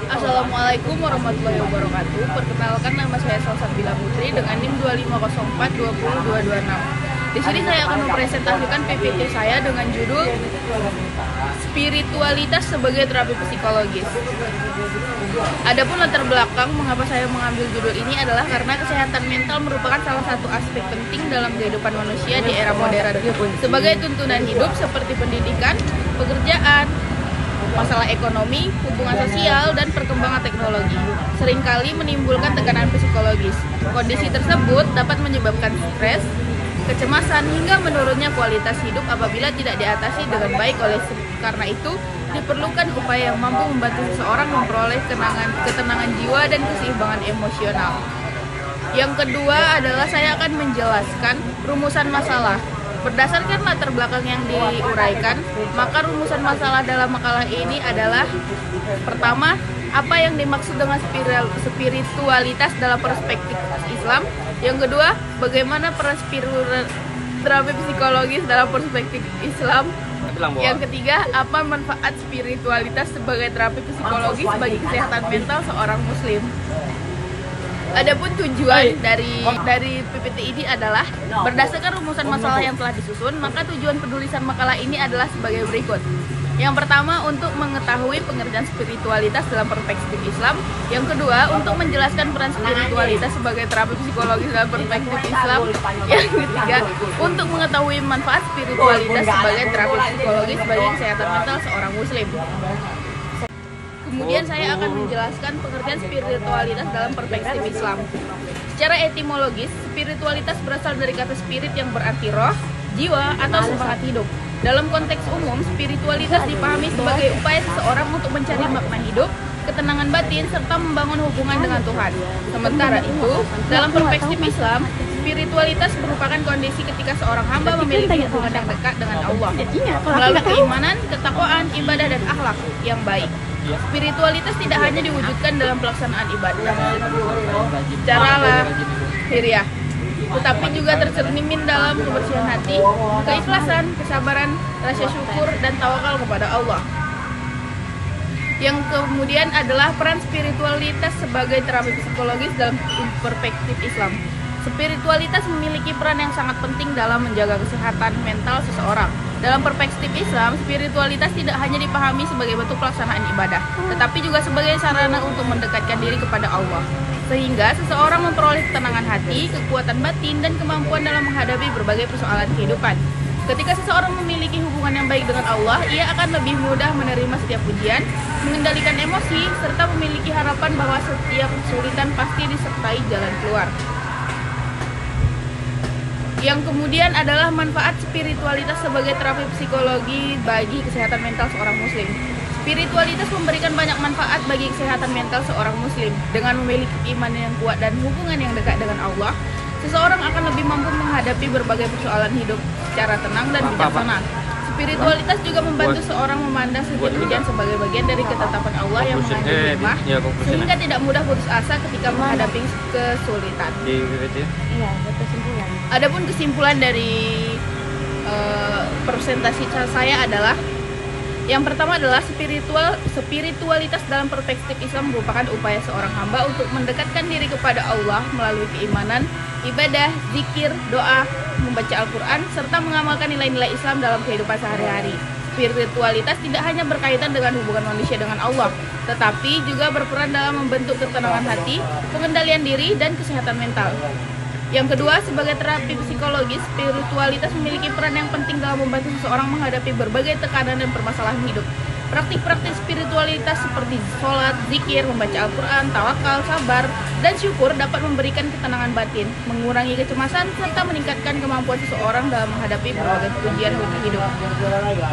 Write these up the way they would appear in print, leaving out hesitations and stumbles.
Assalamualaikum warahmatullahi wabarakatuh. Perkenalkan, nama saya Salsabila Putri dengan NIM 250420226. Di sini saya akan mempresentasikan PPT saya dengan judul Spiritualitas sebagai Terapi Psikologis. Adapun latar belakang mengapa saya mengambil judul ini adalah karena kesehatan mental merupakan salah satu aspek penting dalam kehidupan manusia di era modern. Sebagai tuntunan hidup seperti pendidikan, pekerjaan, masalah ekonomi, hubungan sosial, dan perkembangan teknologi seringkali menimbulkan tekanan psikologis. Kondisi tersebut dapat menyebabkan stres, kecemasan, hingga menurunnya kualitas hidup apabila tidak diatasi dengan baik. Karena itu, diperlukan upaya yang mampu membantu seseorang memperoleh ketenangan jiwa dan keseimbangan emosional. Yang kedua adalah saya akan menjelaskan rumusan masalah. Berdasarkan latar belakang yang diuraikan, maka rumusan masalah dalam makalah ini adalah: pertama, apa yang dimaksud dengan spiritualitas dalam perspektif Islam. Yang kedua, bagaimana peran terapi psikologis dalam perspektif Islam. Yang ketiga, apa manfaat spiritualitas sebagai terapi psikologis bagi kesehatan mental seorang muslim. Adapun tujuan dari PPT ini adalah berdasarkan rumusan masalah yang telah disusun, maka tujuan penulisan makalah ini adalah sebagai berikut. Yang pertama, untuk mengetahui pengertian spiritualitas dalam perspektif Islam. Yang kedua, untuk menjelaskan peran spiritualitas sebagai terapi psikologis dalam perspektif Islam. Yang ketiga, untuk mengetahui manfaat spiritualitas sebagai terapi psikologis bagi kesehatan mental seorang muslim. Kemudian saya akan menjelaskan pengertian spiritualitas dalam perspektif Islam. Secara etimologis, spiritualitas berasal dari kata spirit yang berarti roh, jiwa, atau semangat hidup. Dalam konteks umum, spiritualitas dipahami sebagai upaya seseorang untuk mencari makna hidup, ketenangan batin, serta membangun hubungan dengan Tuhan. Sementara itu, dalam perspektif Islam, spiritualitas merupakan kondisi ketika seorang hamba memiliki hubungan yang dekat dengan Allah melalui keimanan, ketakwaan, ibadah, dan akhlak yang baik. Spiritualitas tidak hanya diwujudkan dalam pelaksanaan ibadah secara lahiriah, tetapi juga tercermin dalam kebersihan hati, keikhlasan, kesabaran, rasa syukur, dan tawakal kepada Allah. Yang kemudian adalah peran spiritualitas sebagai terapi psikologis dalam perspektif Islam. Spiritualitas memiliki peran yang sangat penting dalam menjaga kesehatan mental seseorang. Dalam perspektif Islam, spiritualitas tidak hanya dipahami sebagai bentuk pelaksanaan ibadah, tetapi juga sebagai sarana untuk mendekatkan diri kepada Allah, sehingga seseorang memperoleh ketenangan hati, kekuatan batin, dan kemampuan dalam menghadapi berbagai persoalan kehidupan. Ketika seseorang memiliki hubungan yang baik dengan Allah, ia akan lebih mudah menerima setiap ujian, mengendalikan emosi, serta memiliki harapan bahwa setiap kesulitan pasti disertai jalan keluar. Yang kemudian adalah manfaat spiritualitas sebagai terapi psikologi bagi kesehatan mental seorang muslim. Spiritualitas memberikan banyak manfaat bagi kesehatan mental seorang muslim. Dengan memiliki iman yang kuat dan hubungan yang dekat dengan Allah, seseorang akan lebih mampu menghadapi berbagai persoalan hidup secara tenang dan bijaksana. Spiritualitas juga membantu seorang memandang setiap ujian sebagai bagian dari ketetapan Allah yang mengandung hikmah, sehingga tidak mudah putus asa ketika menghadapi kesulitan. Adapun kesimpulan dari presentasi saya adalah: yang pertama adalah spiritualitas dalam perspektif Islam merupakan upaya seorang hamba untuk mendekatkan diri kepada Allah melalui keimanan, ibadah, zikir, doa, membaca Al-Quran, serta mengamalkan nilai-nilai Islam dalam kehidupan sehari-hari. Spiritualitas tidak hanya berkaitan dengan hubungan manusia dengan Allah, tetapi juga berperan dalam membentuk ketenangan hati, pengendalian diri, dan kesehatan mental. Yang kedua, sebagai terapi psikologis, spiritualitas memiliki peran yang penting dalam membantu seseorang menghadapi berbagai tekanan dan permasalahan hidup. Praktik-praktik spiritualitas seperti sholat, zikir, membaca Al-Quran, tawakal, sabar, dan syukur dapat memberikan ketenangan batin, mengurangi kecemasan, serta meningkatkan kemampuan seseorang dalam menghadapi berbagai ujian hidup.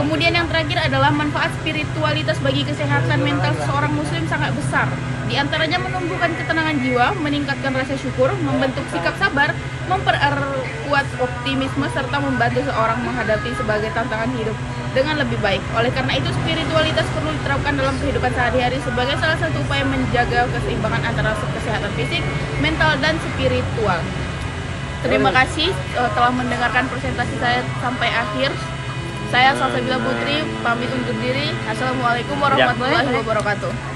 Kemudian yang terakhir adalah manfaat spiritualitas bagi kesehatan mental seseorang muslim sangat besar. Di antaranya menumbuhkan ketenangan jiwa, meningkatkan rasa syukur, membentuk sikap sabar, memperkuat optimisme, serta membantu seorang menghadapi sebagai tantangan hidup dengan lebih baik. Oleh karena itu, spiritualitas perlu diterapkan dalam kehidupan sehari-hari sebagai salah satu upaya menjaga keseimbangan antara kesehatan fisik, mental, dan spiritual. Terima kasih telah mendengarkan presentasi saya sampai akhir. Saya Salsabila Putri, pamit undur diri. Assalamualaikum warahmatullahi wabarakatuh.